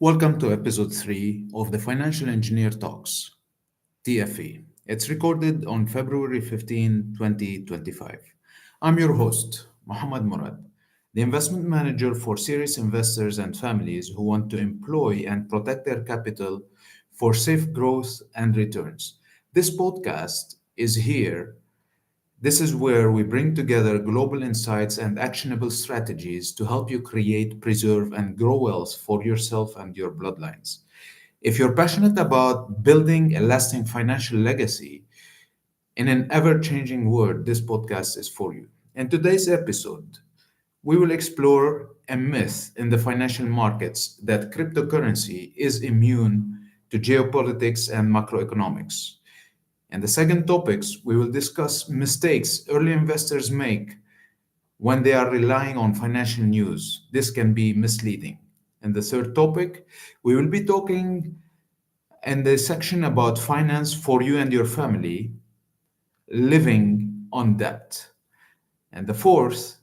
Welcome to episode 3 of the Financial Engineer Talks, TFE. It's recorded on February 15, 2025. I'm your host, Mohammad Murad, the investment manager for serious investors and families who want to employ and protect their capital for safe growth and returns. This podcast is here This is where we bring together global insights and actionable strategies to help you create, preserve, and grow wealth for yourself and your bloodlines. If you're passionate about building a lasting financial legacy in an ever changing world, this podcast is for you. In today's episode, we will explore a myth in the financial markets that cryptocurrency is immune to geopolitics and macroeconomics. And the second topics, we will discuss mistakes early investors make when they are relying on financial news. This can be misleading. And the third topic, we will be talking in the section about finance for you and your family, living on debt. And the fourth,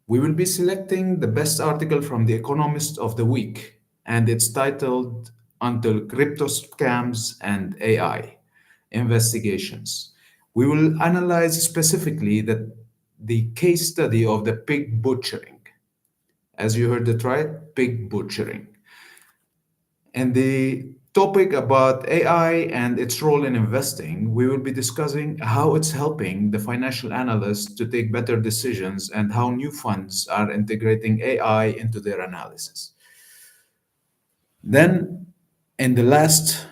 we will be selecting the best article from The Economist of the week, and it's titled Until Crypto Scams and AI Investigations. We will analyze specifically the case study of the pig butchering. As you heard it right, pig butchering. And the topic about AI and its role in investing, we will be discussing how it's helping the financial analysts to take better decisions and how new funds are integrating AI into their analysis. Then, in the last,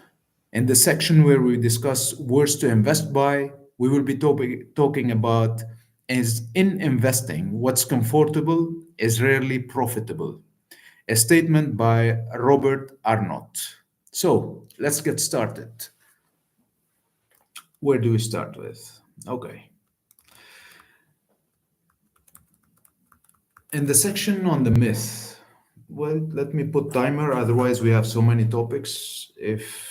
in the section where we discuss words to invest by, we will be talking about is in investing, what's comfortable is rarely profitable. A statement by Robert Arnott. So let's get started. Where do we start with? Okay. In the section on the myth, well, let me put timer, otherwise we have so many topics. If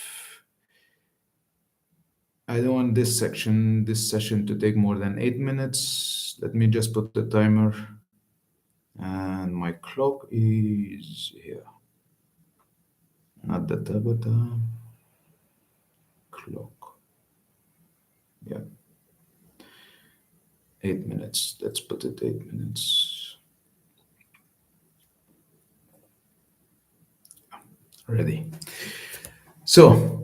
I don't want this session to take more than 8 minutes, let me just put the timer. And my clock is here. Not the Tabata clock. Yeah. 8 minutes. Let's put it 8 minutes. Ready. So,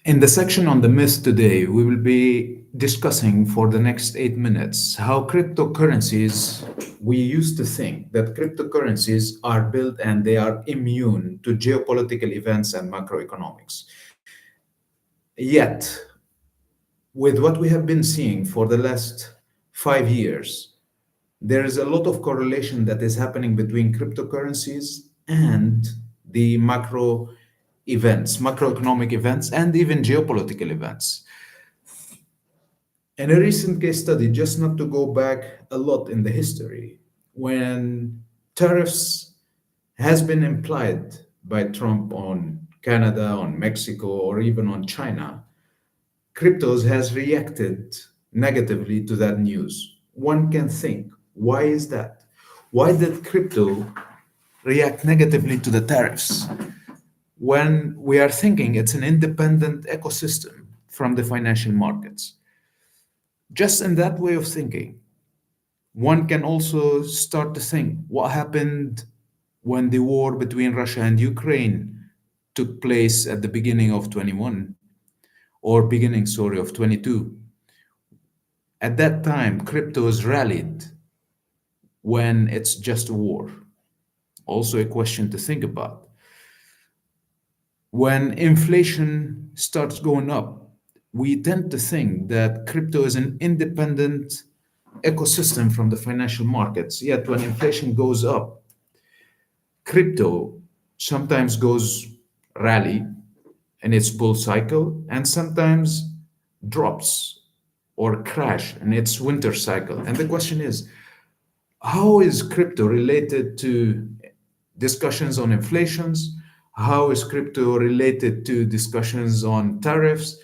in the section on the myth today, we will be discussing for the next 8 minutes how cryptocurrencies, we used to think that cryptocurrencies are built and they are immune to geopolitical events and macroeconomics. Yet, with what we have been seeing for the last 5 years, there is a lot of correlation that is happening between cryptocurrencies and the macroeconomic events, and even geopolitical events. In a recent case study, just not to go back a lot in the history, when tariffs has been implied by Trump on Canada, on Mexico, or even on China, cryptos has reacted negatively to that news. One can think, why is that? Why did crypto react negatively to the tariffs when we are thinking it's an independent ecosystem from the financial markets? Just in that way of thinking, one can also start to think what happened when the war between Russia and Ukraine took place at the beginning of 21, or beginning, sorry, of 22. At that time, cryptos rallied when it's just a war. Also, a question to think about. When inflation starts going up, we tend to think that crypto is an independent ecosystem from the financial markets. Yet, when inflation goes up, crypto sometimes goes rally in its bull cycle and sometimes drops or crash in its winter cycle. And the question is, how is crypto related to discussions on inflations? How is crypto related to discussions on tariffs?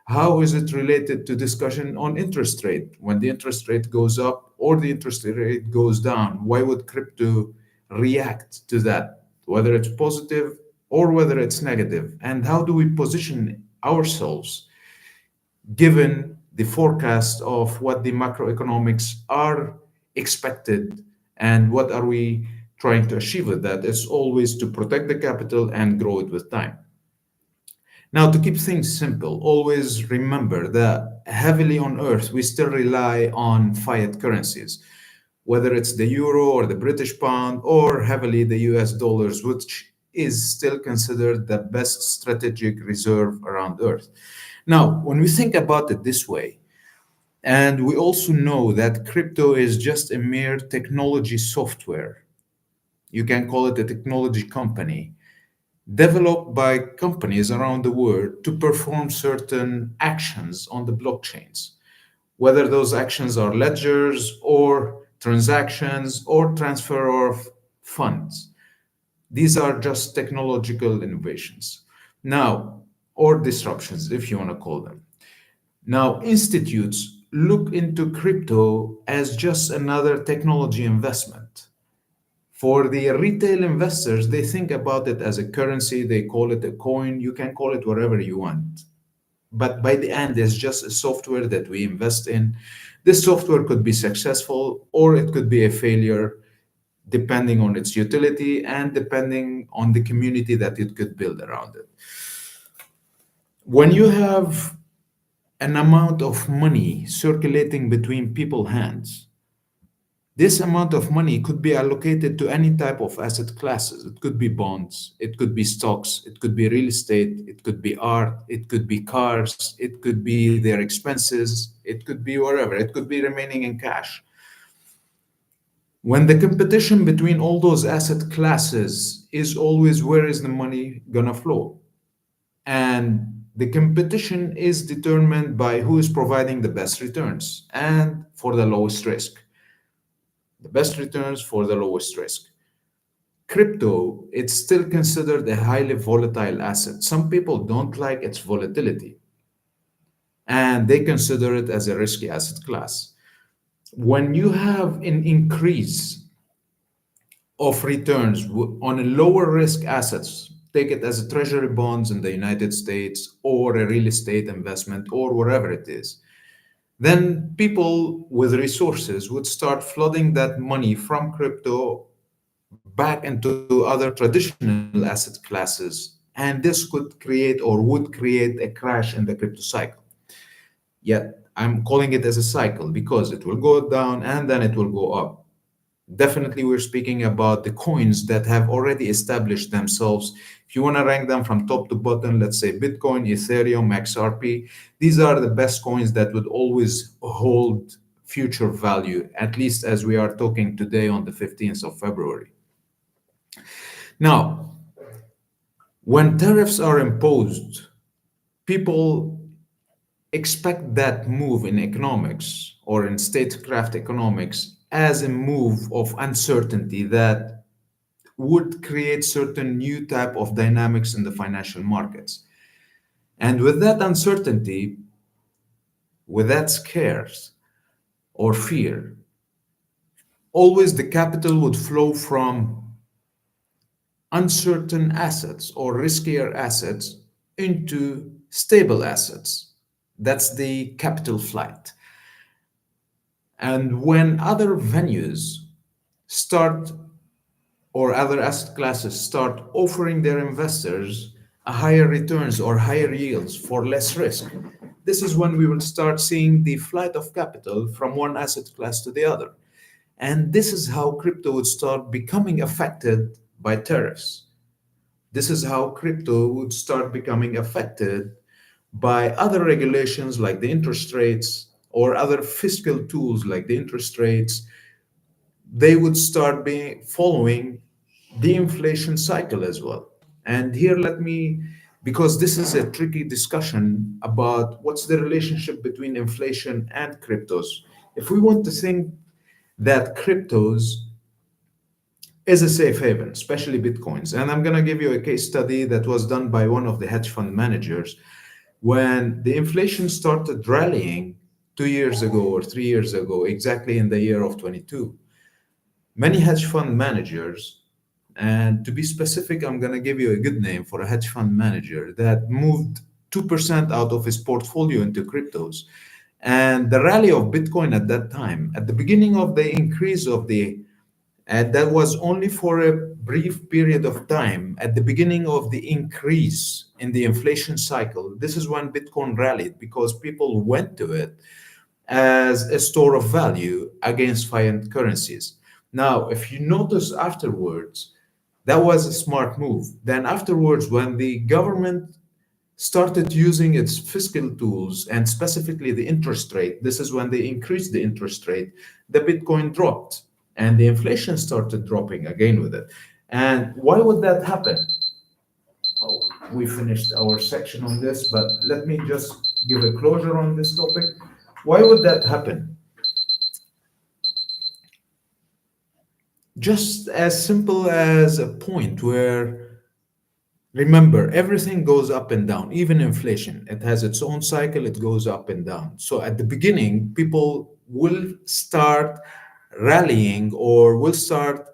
How is it related to discussion on interest rate? When the interest rate goes up or the interest rate goes down, why would crypto react to that? whether it's positive or whether it's negative, and how do we position ourselves given the forecast of what the macroeconomics are expected and what are we trying to achieve with that. It's always to protect the capital and grow it with time. Now, to keep things simple, always remember that heavily on earth we still rely on fiat currencies, whether it's the euro or the British pound or heavily the US dollars, which is still considered the best strategic reserve around earth. Now, when we think about it this way, and we also know that crypto is just a mere technology software, you can call it a technology company, developed by companies around the world to perform certain actions on the blockchains, whether those actions are ledgers or transactions or transfer of funds. These are just technological innovations. Now, or disruptions, if you want to call them. Now, institutes look into crypto as just another technology investment. For the retail investors, they think about it as a currency, they call it a coin, you can call it whatever you want. But by the end, it's just a software that we invest in. This software could be successful or it could be a failure, depending on its utility and depending on the community that it could build around it. When you have an amount of money circulating between people's hands, this amount of money could be allocated to any type of asset classes. It could be bonds, it could be stocks, it could be real estate, it could be art, it could be cars, it could be their expenses, it could be whatever, it could be remaining in cash. When the competition between all those asset classes is always where is the money gonna flow? And the competition is determined by who is providing the best returns and for the lowest risk. The best returns for the lowest risk. Crypto, it's still considered a highly volatile asset. Some people don't like its volatility and they consider it as a risky asset class. When you have an increase of returns on a lower risk assets, take it as a treasury bonds in the United States or a real estate investment or wherever it is, then people with resources would start flooding that money from crypto back into other traditional asset classes. And this could create or would create a crash in the crypto cycle. Yet I'm calling it as a cycle because it will go down and then it will go up. Definitely, we're speaking about the coins that have already established themselves. If you want to rank them from top to bottom, let's say Bitcoin, Ethereum, XRP, these are the best coins that would always hold future value, at least as we are talking today on the 15th of February. Now, when tariffs are imposed, people expect that move in economics or in statecraft economics as a move of uncertainty that would create certain new type of dynamics in the financial markets. And with that uncertainty, with that scares or fear, always the capital would flow from uncertain assets or riskier assets into stable assets. That's the capital flight. And when other venues start or other asset classes start offering their investors a higher returns or higher yields for less risk, this is when we will start seeing the flight of capital from one asset class to the other. And this is how crypto would start becoming affected by tariffs. This is how crypto would start becoming affected by other regulations like the interest rates or other fiscal tools like the interest rates. They would start being following the inflation cycle as well. And here let me, because this is a tricky discussion about what's the relationship between inflation and cryptos. If we want to think that cryptos is a safe haven, especially Bitcoins. And I'm going to give you a case study that was done by one of the hedge fund managers. When the inflation started rallying 2 years ago or 3 years ago, exactly in the year of 22, many hedge fund managers And to be specific, I'm going to give you a good name for a hedge fund manager that moved 2% out of his portfolio into cryptos. And the rally of Bitcoin at that time, at the beginning of the increase of the, and that was only for a brief period of time, at the beginning of the increase in the inflation cycle, this is when Bitcoin rallied because people went to it as a store of value against fiat currencies. Now, if you notice afterwards, that was a smart move. Then afterwards, when the government started using its fiscal tools and specifically the interest rate, this is when they increased the interest rate, the Bitcoin dropped and the inflation started dropping again with it. And why would that happen? Oh, we finished our section on this, but let me just give a closure on this topic. Why would that happen? Just as simple as a point where, remember, everything goes up and down, even inflation. It has its own cycle, it goes up and down. So at the beginning, people will start rallying or will start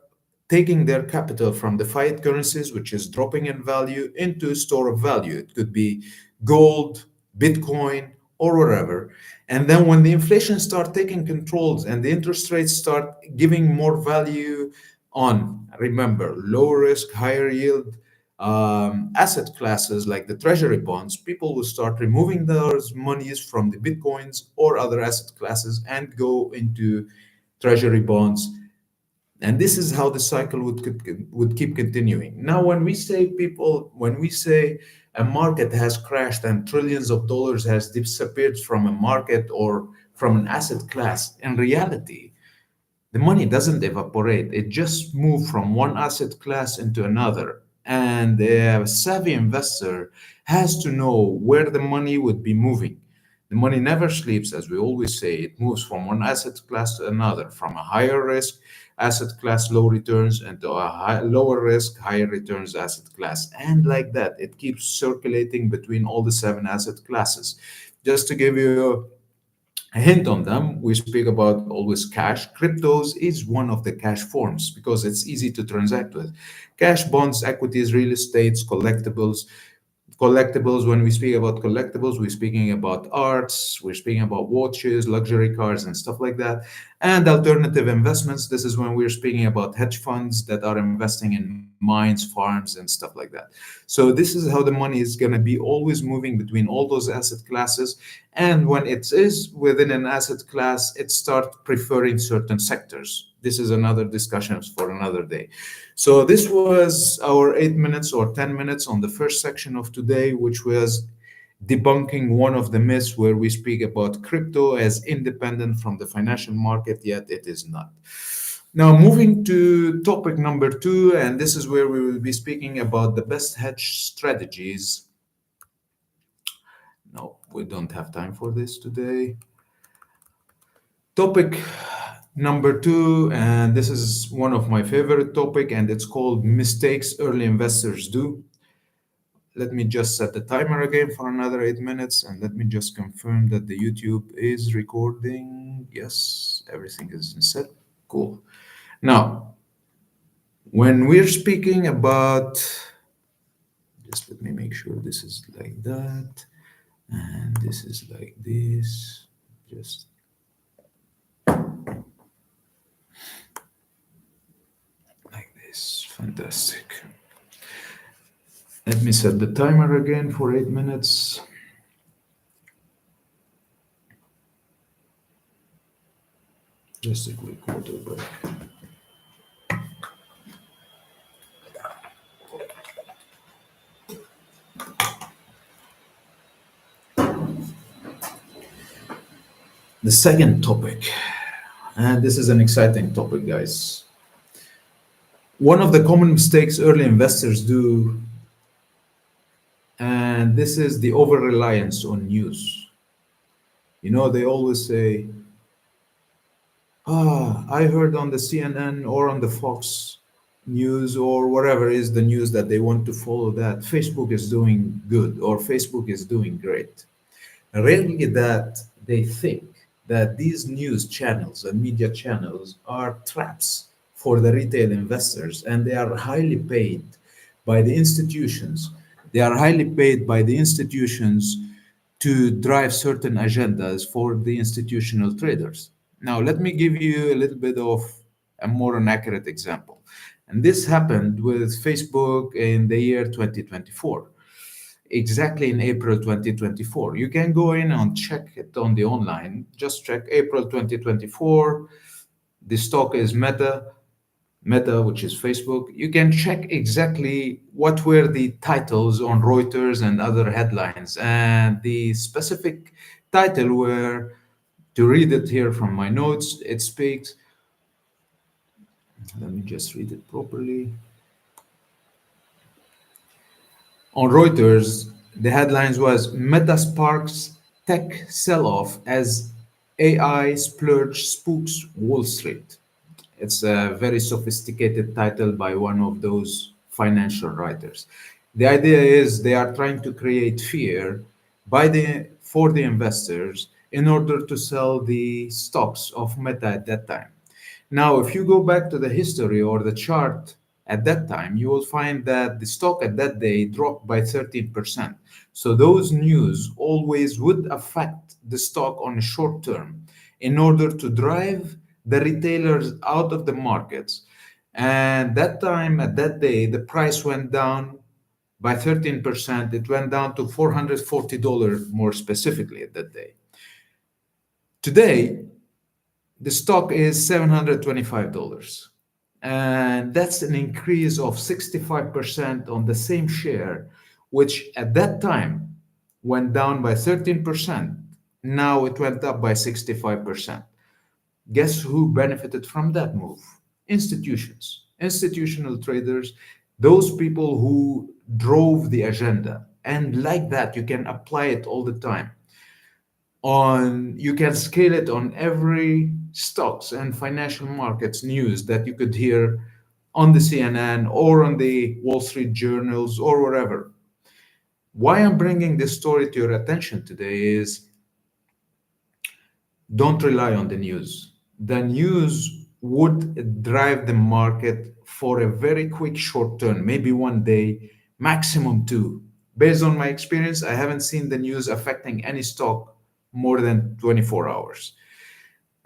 taking their capital from the fiat currencies, which is dropping in value, into store of value. It could be gold, Bitcoin, or whatever. And then when the inflation start taking controls and the interest rates start giving more value on, remember, low risk, higher yield asset classes like the treasury bonds, people will start removing those monies from the Bitcoins or other asset classes and go into treasury bonds, and this is how the cycle would keep continuing. Now when we say a market has crashed and trillions of dollars has disappeared from a market or from an asset class, in reality the money doesn't evaporate. It just moves from one asset class into another. And a savvy investor has to know where the money would be moving. The money never sleeps, as we always say. It moves from one asset class to another, from a higher risk asset class, low returns, into a lower risk, higher returns asset class. And like that, it keeps circulating between all the seven asset classes. Just to give you a hint on them, we speak about always cash. Cryptos is one of the cash forms because it's easy to transact with. Cash, bonds, equities, real estates, collectibles. Collectibles, when we speak about collectibles, we're speaking about arts, we're speaking about watches, luxury cars, and stuff like that. And alternative investments, this is when we're speaking about hedge funds that are investing in mines, farms, and stuff like that. So this is how the money is going to be always moving between all those asset classes. And when it is within an asset class, it starts preferring certain sectors. This is another discussion for another day. So this was our 8 minutes or 10 minutes on the first section of today, which was debunking one of the myths where we speak about crypto as independent from the financial market, yet it is not. Now, moving to topic number two, and this is where we will be speaking about the best hedge strategies. No, we don't have time for this today. Topic number two, and this is one of my favorite topic, and it's called mistakes early investors do. Let me just set the timer again for another 8 minutes, and let me just confirm that the YouTube is recording. Yes, everything is set. Cool. Now, when we're speaking about, just let me make sure this is like that, and this is like this. Just like this. Fantastic. Let me set the timer again for 8 minutes. Just a quick water break. The second topic, and this is an exciting topic, guys. One of the common mistakes early investors do, and this is the over reliance on news. You know, they always say, I heard on the CNN or on the Fox news or whatever is the news that they want to follow, that Facebook is doing good or Facebook is doing great. Rarely that they think that these news channels and media channels are traps for the retail investors, and they are highly paid by the institutions. They are highly paid by the institutions to drive certain agendas for the institutional traders. Now, let me give you a little bit of a more accurate example. And this happened with Facebook in the year 2024, exactly in April 2024. You can go in and check it on the online. Just check April 2024. The stock is Meta, which is Facebook. You can check exactly what were the titles on Reuters and other headlines. And the specific title were, to read it here from my notes, it speaks, let me just read it properly. On Reuters, the headlines was Meta sparks tech sell-off as AI splurge spooks Wall Street. It's a very sophisticated title by one of those financial writers. The idea is they are trying to create fear for the investors in order to sell the stocks of Meta at that time. Now, if you go back to the history or the chart at that time, you will find that the stock at that day dropped by 13%. So those news always would affect the stock on a short term in order to drive the retailers out of the markets. And that time, at that day, the price went down by 13%. It went down to $440 more specifically at that day. Today, the stock is $725. And that's an increase of 65% on the same share, which at that time went down by 13%. Now it went up by 65%. Guess who benefited from that move? Institutions, institutional traders, those people who drove the agenda. And like that, you can apply it all the time. You can scale it on every stocks and financial markets news that you could hear on the CNN or on the Wall Street journals or wherever. Why I'm bringing this story to your attention today is don't rely on the news. The news would drive the market for a very quick short term, maybe one day, maximum two. Based on my experience, I haven't seen the news affecting any stock more than 24 hours.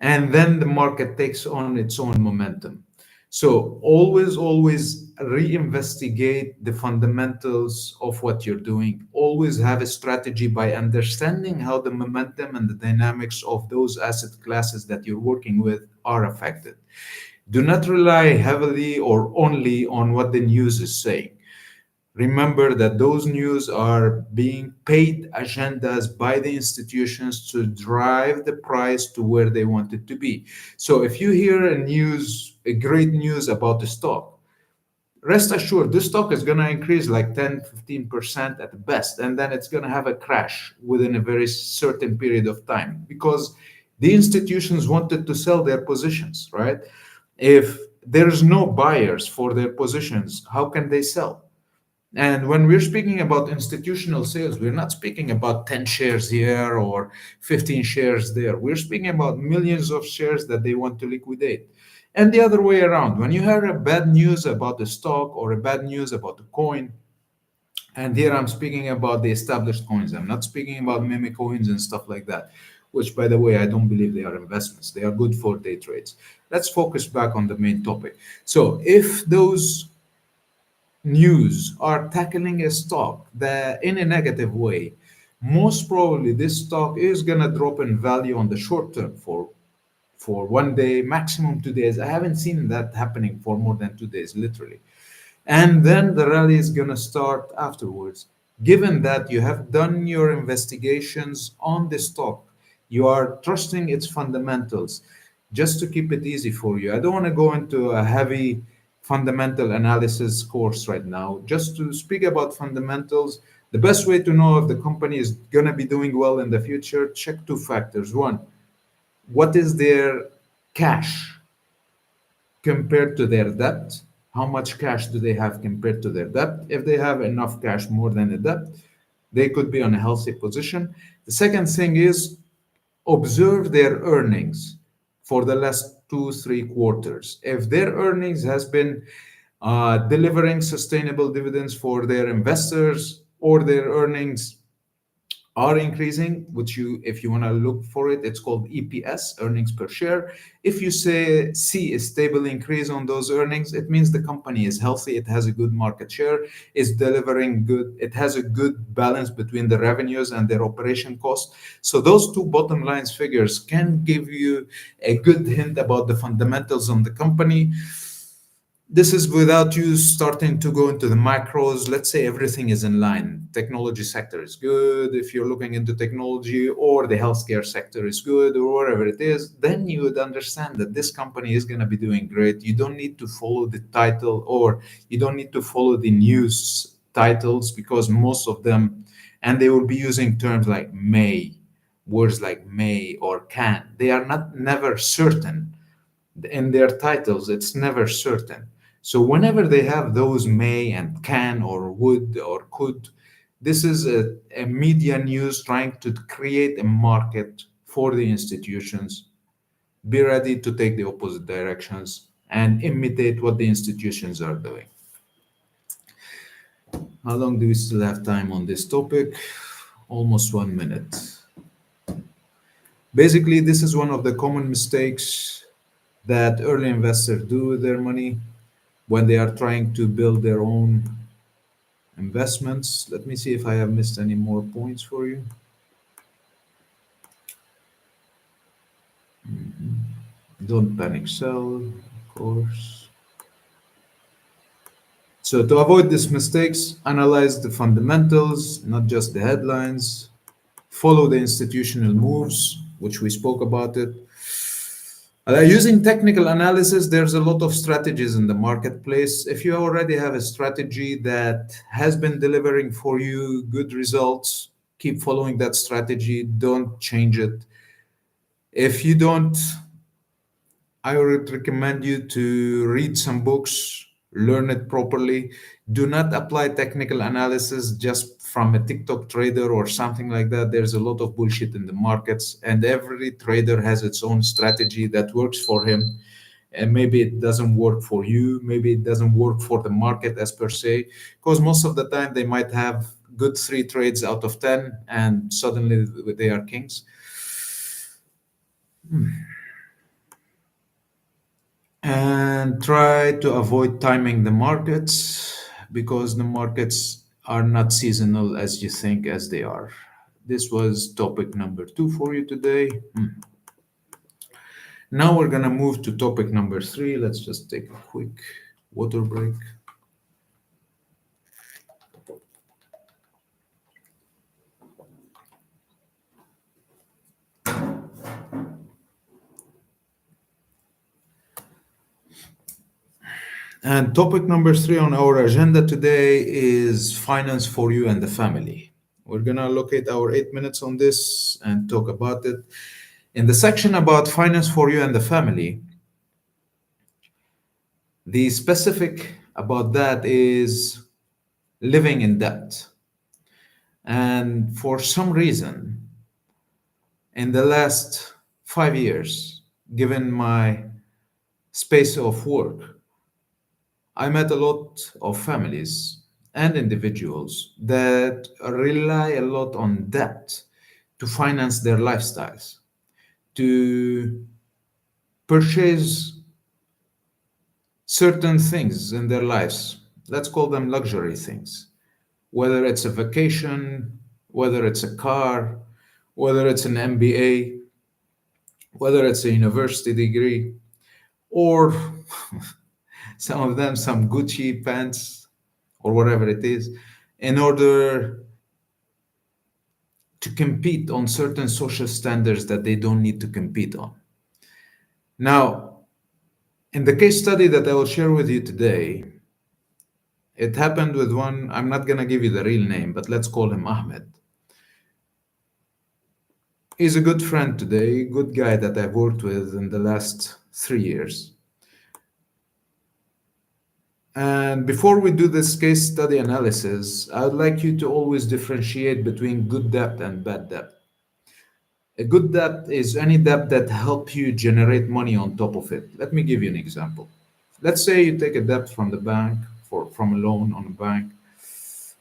And then the market takes on its own momentum. So always reinvestigate the fundamentals of what you're doing. Always have a strategy by understanding how the momentum and the dynamics of those asset classes that you're working with are affected. Do not rely heavily or only on what the news is saying. Remember that those news are being paid agendas by the institutions to drive the price to where they want it to be. So if you hear a great news about the stock, rest assured this stock is going to increase like 10, 15% at the best, and then it's going to have a crash within a very certain period of time because the institutions wanted to sell their positions, right? If there's no buyers for their positions, how can they sell? And when we're speaking about institutional sales, we're not speaking about 10 shares here or 15 shares there. We're speaking about millions of shares that they want to liquidate. And the other way around, when you hear a bad news about the stock or a bad news about the coin, and here I'm speaking about the established coins, I'm not speaking about meme coins and stuff like that, which, by the way, I don't believe they are investments. They are good for day trades. Let's focus back on the main topic. So if those news are tackling a stock that in a negative way, most probably this stock is gonna drop in value on the short term for one day, maximum 2 days. I haven't seen that happening for more than 2 days, literally. And then the rally is gonna start afterwards. Given that you have done your investigations on the stock, you are trusting its fundamentals. Just to keep it easy for you, I don't want to go into a heavy fundamental analysis course right now. Just to speak about fundamentals, the best way to know if the company is going to be doing well in the future, check two factors. One, what is their cash compared to their debt? How much cash do they have compared to their debt? If they have enough cash more than the debt, they could be on a healthy position. The second thing is observe their earnings for the last two, 3 quarters. If their earnings has been delivering sustainable dividends for their investors, or their earnings are increasing, which you, if you want to look for it, it's called EPS, earnings per share. If you say see a stable increase on those earnings, it means the company is healthy, it has a good market share, is delivering good, it has a good balance between the revenues and their operation costs. So those two bottom lines figures can give you a good hint about the fundamentals on the company. This is without you starting to go into the macros. Let's say everything is in line. Technology sector is good. If you're looking into technology, or the healthcare sector is good, or whatever it is, then you would understand that this company is going to be doing great. You don't need to follow the title, or you don't need to follow the news titles, because most of them, and they will be using terms like may, words like may or can. They are not never certain in their titles. It's never certain. So whenever they have those may and can or would or could, this is a media news trying to create a market for the institutions. Be ready to take the opposite directions and imitate what the institutions are doing. How long do we still have time on this topic? Almost 1 minute. Basically, this is one of the common mistakes that early investors do with their money when they are trying to build their own investments. Let me see if I have missed any more points for you. Don't panic sell, of course. So to avoid these mistakes, analyze the fundamentals, not just the headlines. Follow the institutional moves, which we spoke about it. Using technical analysis, there's a lot of strategies in the marketplace. If you already have a strategy that has been delivering for you good results, keep following that strategy. Don't change it. If you don't, I would recommend you to read some books, learn it properly. Do not apply technical analysis just from a TikTok trader or something like that. There's a lot of bullshit in the markets, and every trader has its own strategy that works for him. And maybe it doesn't work for you, maybe it doesn't work for the market as per se, because most of the time they might have good 3 trades out of 10 and suddenly they are kings. And try to avoid timing the markets, because the markets are not seasonal as you think as they are. This was topic number 2 for you today. Now we're going to move to topic number 3. Let's just take a quick water break. And topic number 3 on our agenda today is finance for you and the family. We're going to allocate our 8 minutes on this and talk about it. In the section about finance for you and the family, the specific about that is living in debt. And for some reason, in the last 5 years, given my space of work, I met a lot of families and individuals that rely a lot on debt to finance their lifestyles, to purchase certain things in their lives. Let's call them luxury things, whether it's a vacation, whether it's a car, whether it's an MBA, whether it's a university degree, or some of them some Gucci pants or whatever it is, in order to compete on certain social standards that they don't need to compete on. Now, in the case study that I will share with you today, it happened with one, I'm not going to give you the real name, but let's call him Ahmed. He's a good friend today, good guy that I've worked with in the last 3 years. And before we do this case study analysis, I would like you to always differentiate between good debt and bad debt. A good debt is any debt that help you generate money on top of it. Let me give you an example. Let's say you take a debt from the bank from a loan on a bank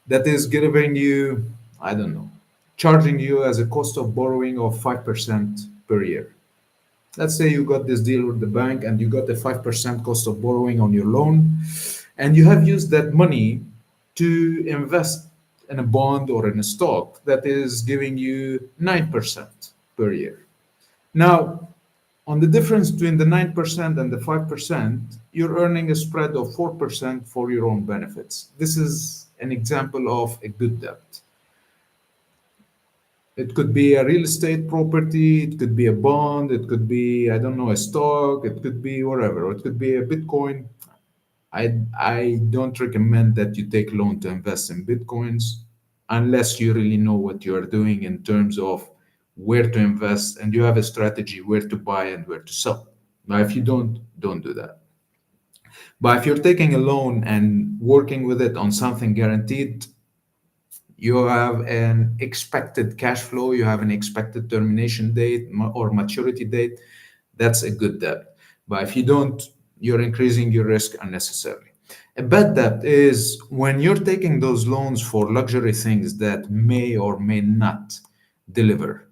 that is giving you, I don't know, charging you as a cost of borrowing of 5% per year. Let's say you got this deal with the bank and you got a 5% cost of borrowing on your loan, and you have used that money to invest in a bond or in a stock that is giving you 9% per year. Now, on the difference between the 9% and the 5%, you're earning a spread of 4% for your own benefits. This is an example of a good debt. It could be a real estate property, it could be a bond, it could be, I don't know, a stock, it could be whatever, it could be a Bitcoin. I don't recommend that you take loan to invest in Bitcoins unless you really know what you are doing in terms of where to invest and you have a strategy where to buy and where to sell. Now, if you don't do that. But if you're taking a loan and working with it on something guaranteed, you have an expected cash flow, you have an expected termination date or maturity date, that's a good debt. But if you don't, you're increasing your risk unnecessarily. A bad debt is when you're taking those loans for luxury things that may or may not deliver.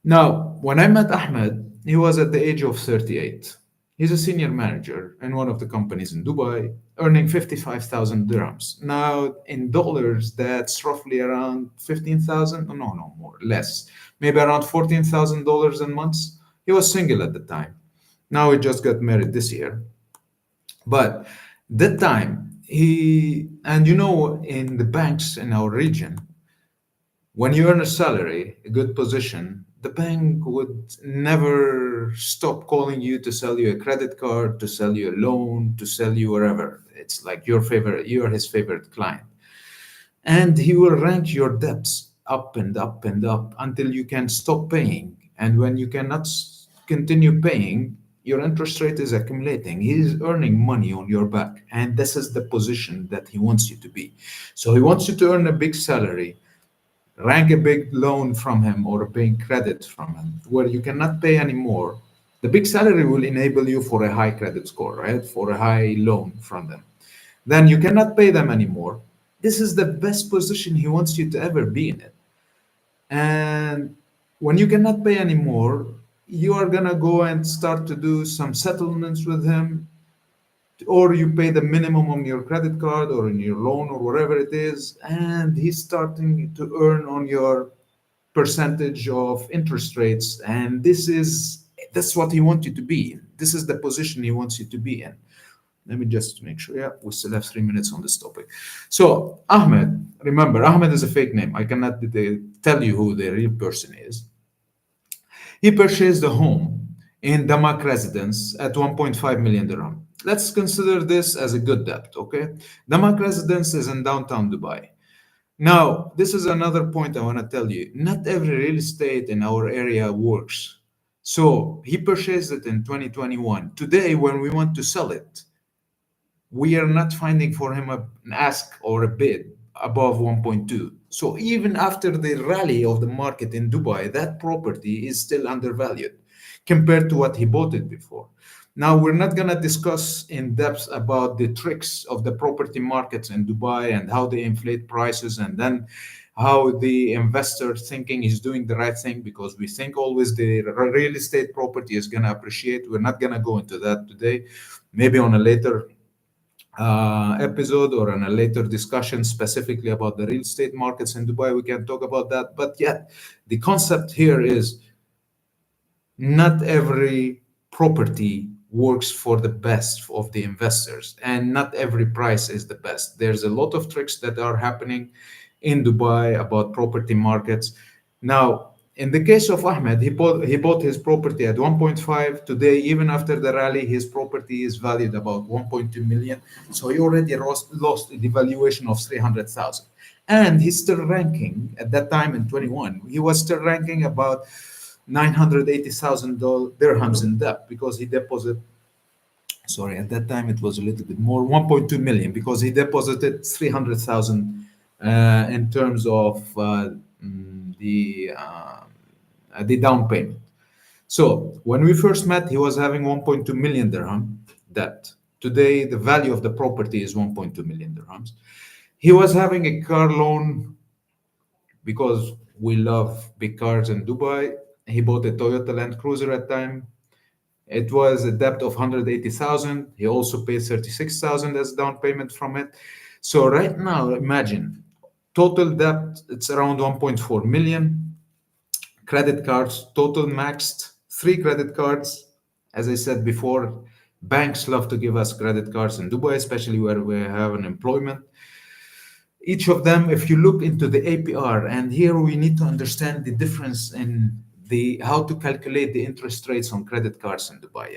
Now, when I met Ahmed, he was at the age of 38. He's a senior manager in one of the companies in Dubai, earning 55,000 dirhams. Now, in dollars, that's roughly around 15,000. No, no, more, less. Maybe around $14,000 a month. He was single at the time. Now he just got married this year. But that time, and in the banks in our region, when you earn a salary, a good position, the bank would never stop calling you to sell you a credit card, to sell you a loan, to sell you wherever. It's like you're his favorite client. And he will rank your debts up and up and up until you can stop paying. And when you cannot continue paying, your interest rate is accumulating. He is earning money on your back. And this is the position that he wants you to be. So he wants you to earn a big salary, rank a big loan from him or a big credit from him where you cannot pay anymore. The big salary will enable you for a high credit score, right? For a high loan from them. Then you cannot pay them anymore. This is the best position he wants you to ever be in it. And when you cannot pay anymore, you are gonna go and start to do some settlements with him, or you pay the minimum on your credit card or in your loan or whatever it is, and he's starting to earn on your percentage of interest rates. And that's what he wants you to be in. This is the position he wants you to be in. Let me just make sure. Yeah, we still have 3 minutes on this topic. So Ahmed, remember, Ahmed is a fake name. I cannot tell you who the real person is. He purchased a home in Damak residence at 1.5 million dirham. Let's consider this as a good debt, okay? Damak residence is in downtown Dubai. Now, this is another point I want to tell you. Not every real estate in our area works. So he purchased it in 2021. Today, when we want to sell it, we are not finding for him an ask or a bid above 1.2. So even after the rally of the market in Dubai, that property is still undervalued compared to what he bought it before. Now, we're not going to discuss in depth about the tricks of the property markets in Dubai and how they inflate prices and then how the investor thinking he's doing the right thing, because we think always the real estate property is going to appreciate. We're not going to go into that today. Maybe on a later episode or in a later discussion specifically about the real estate markets in Dubai, we can talk about that. But yet, the concept here is not every property works for the best of the investors, and not every price is the best. There's a lot of tricks that are happening in Dubai about property markets. Now, in the case of Ahmed, he bought his property at 1.5. Today, even after the rally, his property is valued about 1.2 million. So he already lost a devaluation of 300,000. And he's still ranking at that time in 21. He was still ranking about 980,000 dirhams in debt because he deposited. Sorry, at that time it was a little bit more, 1.2 million, because he deposited 300,000 in terms of the the down payment. So when we first met, he was having 1.2 million dirham debt. Today, the value of the property is 1.2 million dirhams. He was having a car loan because we love big cars in Dubai. He bought a Toyota Land Cruiser at the time. It was a debt of 180,000. He also paid 36,000 as down payment from it. So right now, imagine total debt, it's around 1.4 million. Credit cards, total maxed, three credit cards. As I said before, banks love to give us credit cards in Dubai, especially where we have an employment. Each of them, if you look into the APR, and here we need to understand the difference in the how to calculate the interest rates on credit cards in Dubai.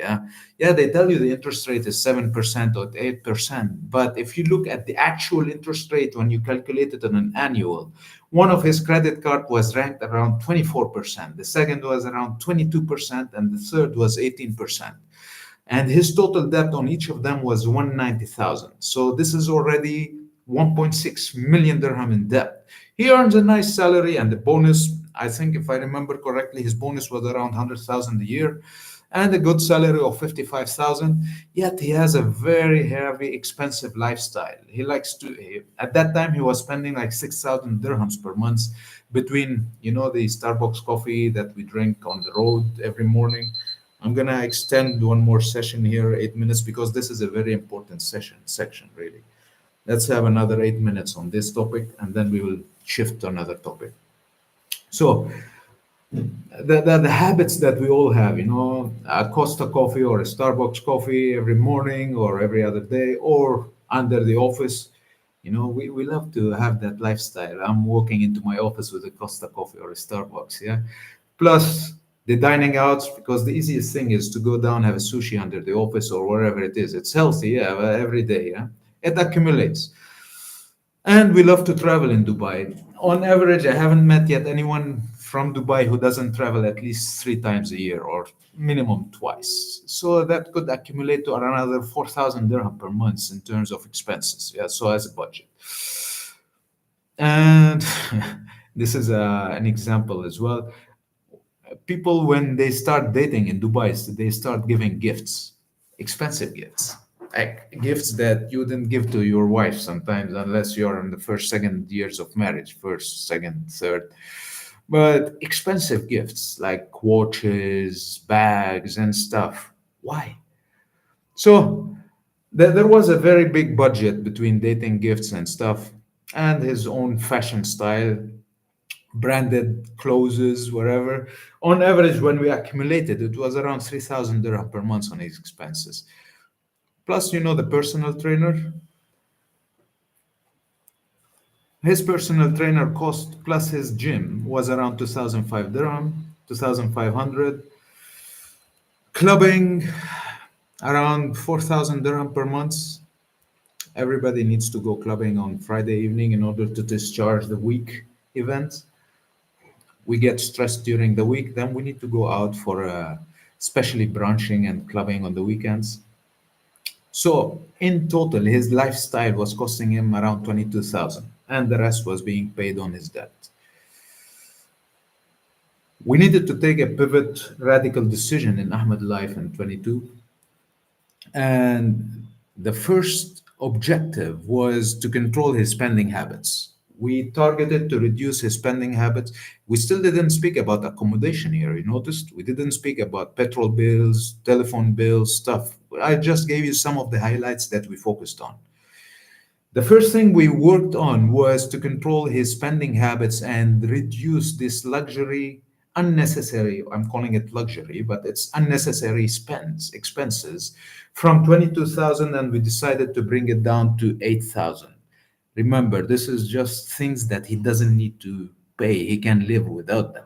Yeah, they tell you the interest rate is 7% or 8%, but if you look at the actual interest rate when you calculate it on an annual, one of his credit card was ranked around 24%, the second was around 22%, and the third was 18%, and his total debt on each of them was 190,000. So this is already 1.6 million dirham in debt. He earns a nice salary and the bonus. I think if I remember correctly, his bonus was around 100,000 a year and a good salary of 55,000. Yet he has a very heavy, expensive lifestyle. He likes to, at that time, he was spending like 6,000 dirhams per month between, the Starbucks coffee that we drink on the road every morning. I'm gonna extend one more session here, 8 minutes, because this is a very important section, really. Let's have another 8 minutes on this topic, and then we will shift to another topic. So, the habits that we all have, a Costa coffee or a Starbucks coffee every morning or every other day, or under the office, we love to have that lifestyle. I'm walking into my office with a Costa coffee or a Starbucks, yeah. Plus the dining outs, because the easiest thing is to go down, have a sushi under the office or wherever it is. It's healthy, yeah, every day, yeah. It accumulates. And we love to travel in Dubai. On average, I haven't met yet anyone from Dubai who doesn't travel at least 3 times a year or minimum twice. So that could accumulate to another 4,000 dirham per month in terms of expenses. Yeah, so as a budget. And this is an example as well. People, when they start dating in Dubai, they start giving gifts, expensive gifts, like gifts that you wouldn't give to your wife sometimes unless you're in the first, second years of marriage, first, second, third. But expensive gifts like watches, bags, and stuff. Why? So there was a very big budget between dating gifts and stuff and his own fashion style, branded clothes, wherever. On average, when we accumulated, it was around 3,000 dirham per month on his expenses. Plus, the personal trainer. His personal trainer cost plus his gym was around 2,005 dirham, 2,500. Clubbing, around 4,000 dirham per month. Everybody needs to go clubbing on Friday evening in order to discharge the week events. We get stressed during the week, then we need to go out for especially brunching and clubbing on the weekends. So in total, his lifestyle was costing him around 22,000, and the rest was being paid on his debt. We needed to take a pivot, radical decision in Ahmed life in 22, and the first objective was to control his spending habits. We targeted to reduce his spending habits. We still didn't speak about accommodation here. You noticed? We didn't speak about petrol bills, telephone bills, stuff. I just gave you some of the highlights that we focused on. The first thing we worked on was to control his spending habits and reduce this luxury, unnecessary, I'm calling it luxury, but it's unnecessary expenses from 22,000, and we decided to bring it down to 8,000. Remember, this is just things that he doesn't need to pay. He can live without them.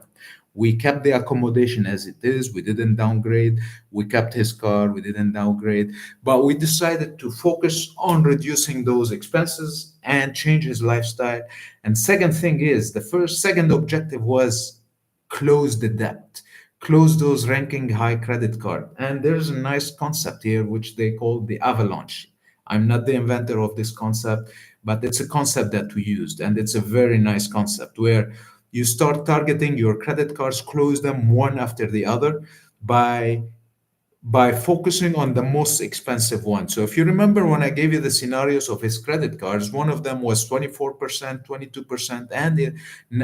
We kept the accommodation as it is. We didn't downgrade. We kept his car. We didn't downgrade. But we decided to focus on reducing those expenses and change his lifestyle. And second thing is, second objective was close the debt, close those ranking high credit card. And there's a nice concept here, which they call the avalanche. I'm not the inventor of this concept, but it's a concept that we used. And it's a very nice concept where You start targeting your credit cards, close them one after the other by focusing on the most expensive one. So if you remember when I gave you the scenarios of his credit cards, one of them was 24%, 22%, and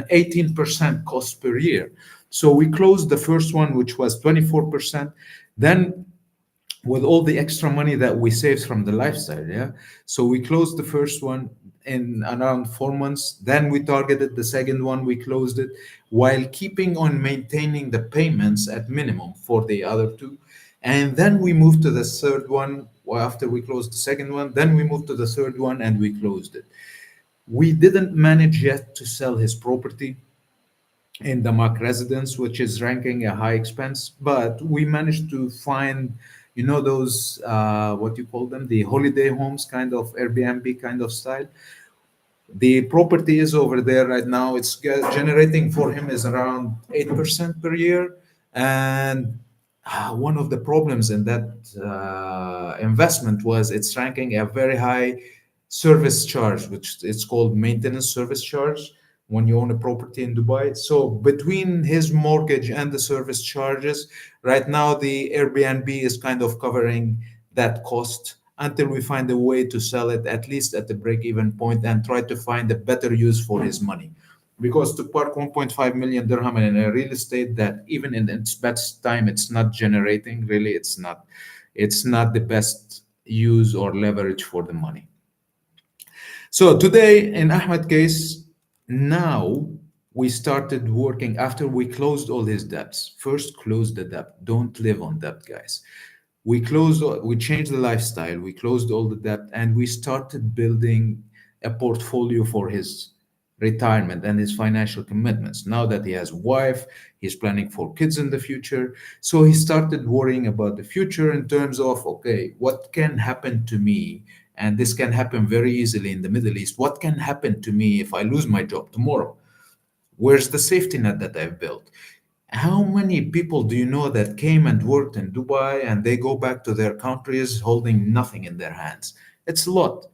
18% cost per year. So we closed the first one, which was 24%. Then with all the extra money that we saved from the lifestyle, yeah. So we closed the first one in around 4 months. Then we targeted the second one, we closed it while keeping on maintaining the payments at minimum for the other two. And then we moved to the third one. Well, after we closed the second one, then we moved to the third one and we closed it. We didn't manage yet to sell his property in the Mac residence, which is ranking a high expense. But we managed to find, those what you call them, the holiday homes, kind of Airbnb kind of style. The property is over there right now. It's generating for him is around 8% per year. And one of the problems in that investment was it's ranking a very high service charge, which it's called maintenance service charge when you own a property in Dubai. So between his mortgage and the service charges, right now the Airbnb is kind of covering that cost until we find a way to sell it at least at the break-even point and try to find a better use for his money. Because to park 1.5 million dirham in a real estate that even in its best time it's not generating, really it's not the best use or leverage for the money. So today, in Ahmed case, now we started working after we closed all his debts. First, close the debt. Don't live on debt, guys. We changed the lifestyle, we closed all the debt, and we started building a portfolio for his retirement and his financial commitments. Now that he has a wife, he's planning for kids in the future. So he started worrying about the future in terms of, okay, what can happen to me? And this can happen very easily in the Middle East. What can happen to me if I lose my job tomorrow? Where's the safety net that I've built? How many people do you know that came and worked in Dubai and they go back to their countries holding nothing in their hands? It's a lot.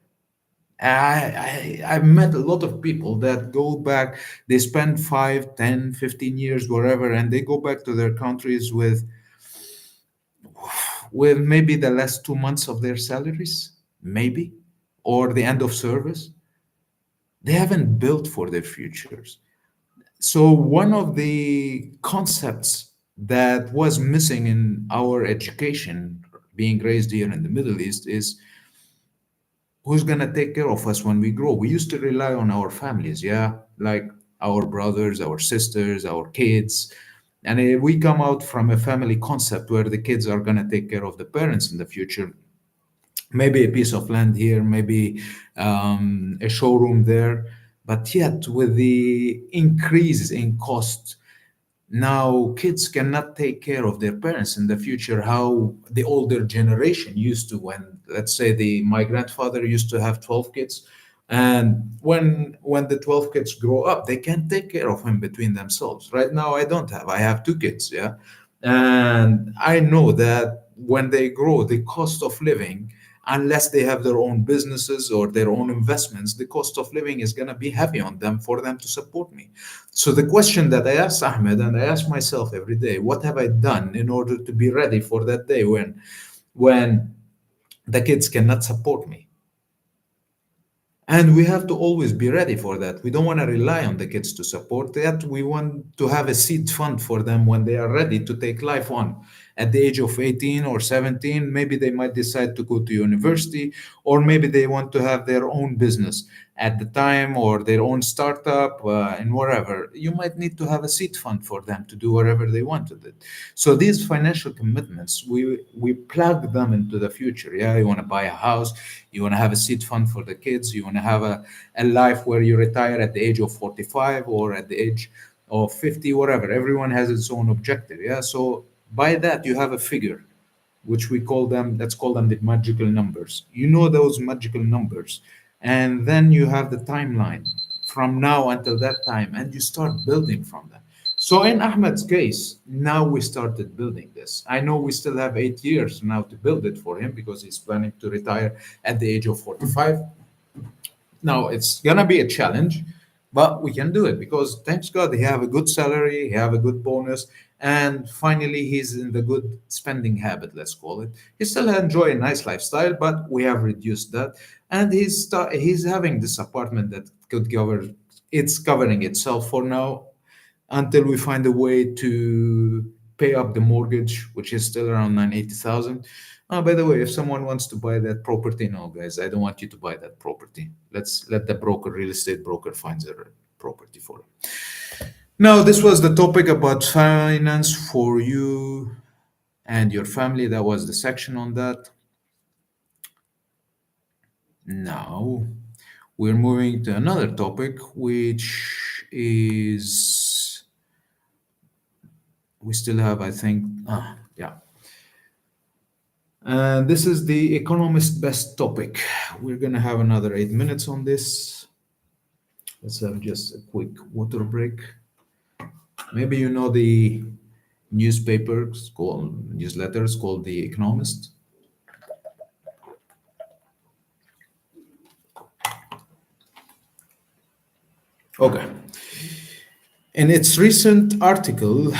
I've met a lot of people that go back, they spend 5, 10, 15 years, wherever, and they go back to their countries with maybe the last 2 months of their salaries, maybe, or the end of service. They haven't built for their futures. So one of the concepts that was missing in our education being raised here in the Middle East is who's going to take care of us when we grow. We used to rely on our families, yeah, like our brothers, our sisters, our kids. And we come out from a family concept where the kids are going to take care of the parents in the future. Maybe a piece of land here, maybe a showroom there. But yet, with the increase in cost, now kids cannot take care of their parents in the future how the older generation used to. When, let's say, the my grandfather used to have 12 kids, and when the 12 kids grow up, they can't take care of him between themselves. Right now I have 2 kids, yeah. And I know that when they grow, the cost of living, unless they have their own businesses or their own investments, the cost of living is going to be heavy on them for them to support me. So the question that I ask Ahmed and I ask myself every day, what have I done in order to be ready for that day when the kids cannot support me? And we have to always be ready for that. We don't want to rely on the kids to support that. We want to have a seed fund for them when they are ready to take life on. At the age of 18 or 17, maybe they might decide to go to university, or maybe they want to have their own business at the time, or their own startup, and wherever. You might need to have a seed fund for them to do whatever they want with it. So these financial commitments, we plug them into the future. Yeah, you want to buy a house, you want to have a seed fund for the kids, you want to have a life where you retire at the age of 45 or at the age of 50, whatever. Everyone has its own objective. Yeah, so by that you have a figure, which we call them, let's call them the magical numbers. You know those magical numbers, and then you have the timeline from now until that time, and you start building from that. So in Ahmed's case, now we started building this. I know we still have 8 years now to build it for him because he's planning to retire at the age of 45. Now it's gonna be a challenge, But we can do it because thanks God he have a good salary, he have a good bonus, and finally he's in the good spending habit, let's call it. He still enjoy a nice lifestyle, but we have reduced that, and he's having this apartment that could cover it's covering itself for now until we find a way to pay up the mortgage, which is still around 980,000. By the way, if someone wants to buy that property, no, guys, I don't want you to buy that property. Let's let the broker, real estate broker, finds a property for it. Now, this was the topic about finance for you and your family. That was the section on that. Now, we're moving to another topic, which is we still have, I think, yeah. And this is the economist best topic. We're going to have another 8 minutes on this. Let's have just a quick water break. Maybe you know the newsletters called The Economist. Okay. In its recent article,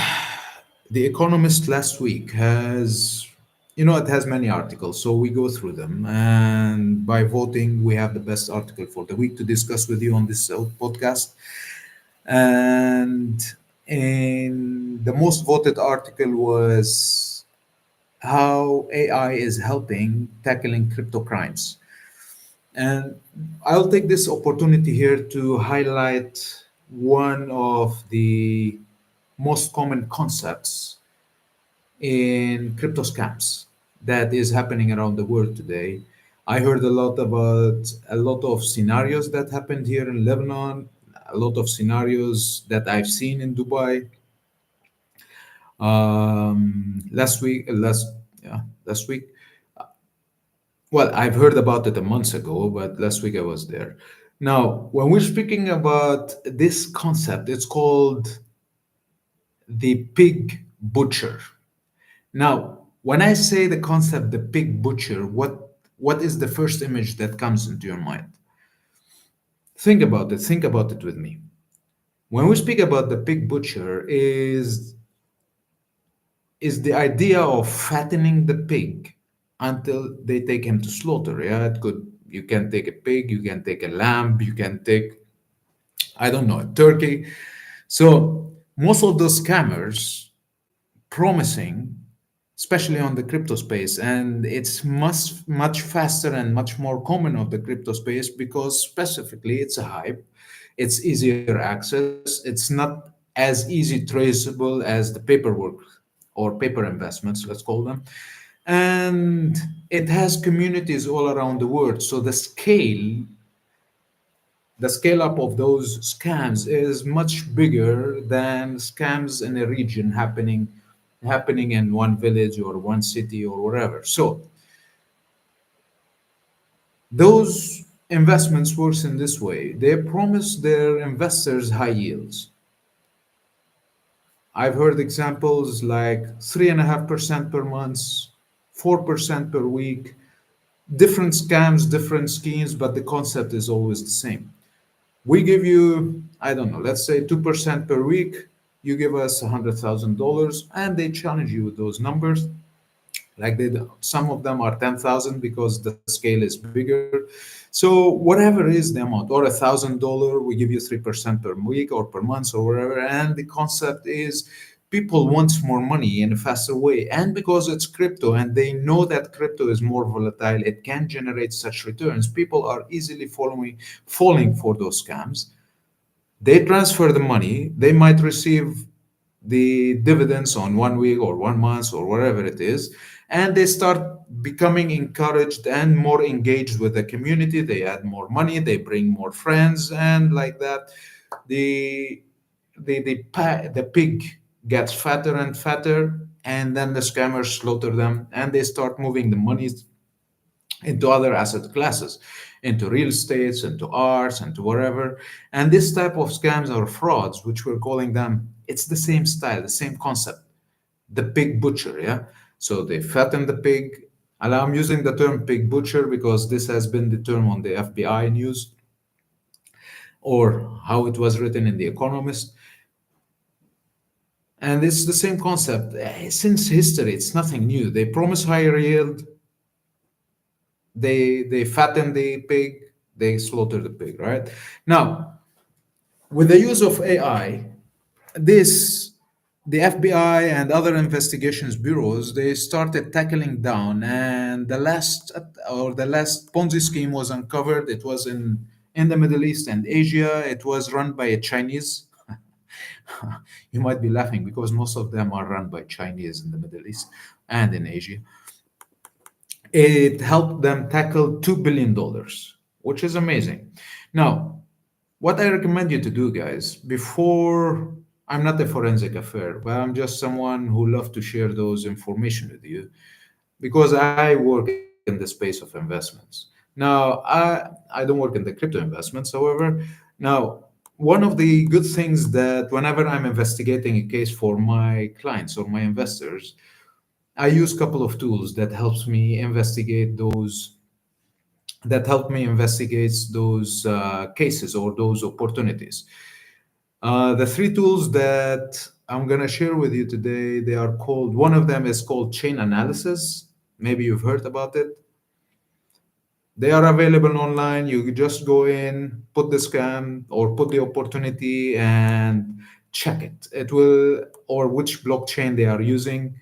The Economist last week has, it has many articles, so we go through them. And by voting, we have the best article for the week to discuss with you on this podcast. And in the most voted article was how AI is helping tackling crypto crimes. And I'll take this opportunity here to highlight one of the most common concepts in crypto scams that is happening around the world today. I heard a lot of scenarios that happened here in Lebanon, a lot of scenarios that I've seen in Dubai. Last week, last week. Well, I've heard about it a month ago, but last week I was there. Now, when we're speaking about this concept, it's called the pig butcher. Now, when I say the concept, the pig butcher, what is the first image that comes into your mind? Think about it. Think about it with me. When we speak about the pig butcher, is the idea of fattening the pig until they take him to slaughter. Yeah, it could. You can take a pig, you can take a lamb, you can take, I don't know, a turkey. So most of those scammers promising, especially on the crypto space, and it's much faster and much more common of the crypto space because specifically it's a hype, it's easier access, it's not as easy traceable as the paperwork or paper investments, let's call them, and it has communities all around the world. So the scale up of those scams is much bigger than scams in a region happening in one village or one city or wherever. So those investments works in this way. They promise their investors high yields. I've heard examples like 3.5% per month, 4% per week, different scams, different schemes, but the concept is always the same. We give you, I don't know, let's say 2% per week. You give us $100,000, and they challenge you with those numbers. Like some of them are 10,000 because the scale is bigger. So whatever is the amount, or $1,000, we give you 3% per week or per month or whatever. And the concept is people want more money in a faster way, and because it's crypto and they know that crypto is more volatile, it can generate such returns. People are easily falling for those scams. They transfer the money, they might receive the dividends on 1 week or 1 month or whatever it is, and they start becoming encouraged and more engaged with the community. They add more money, they bring more friends, and like that, the the pig gets fatter and fatter, and then the scammers slaughter them, and they start moving the money into other asset classes, into real estates, into arts, into wherever. And this type of scams or frauds, which we're calling them, it's the same style, the same concept, the pig butcher. Yeah. So they fatten the pig. And I'm using the term pig butcher because this has been the term on the FBI news. or how it was written in The Economist. And it's the same concept. Since history, it's nothing new. They promise higher yield, they fatten the pig, they slaughter the pig, right? Now, with the use of AI, this the FBI and other investigations bureaus, they started tackling down, and the last Ponzi scheme was uncovered. It was in the Middle East and Asia. It was run by a Chinese. You might be laughing because most of them are run by Chinese in the Middle East and in Asia. It helped them tackle $2 billion, which is amazing. Now, what I recommend you to do, guys, before I'm not a forensic affair, but I'm just someone who love to share those information with you because I work in the space of investments. Now, I don't work in the crypto investments, however. Now, one of the good things that whenever I'm investigating a case for my clients or my investors, I use a couple of tools that help me investigate those cases or those opportunities. The three tools that I'm gonna share with you today, they are called. One of them is called chain analysis. Maybe you've heard about it. They are available online. You just go in, put the scam or put the opportunity, and check it. It will, or which blockchain they are using,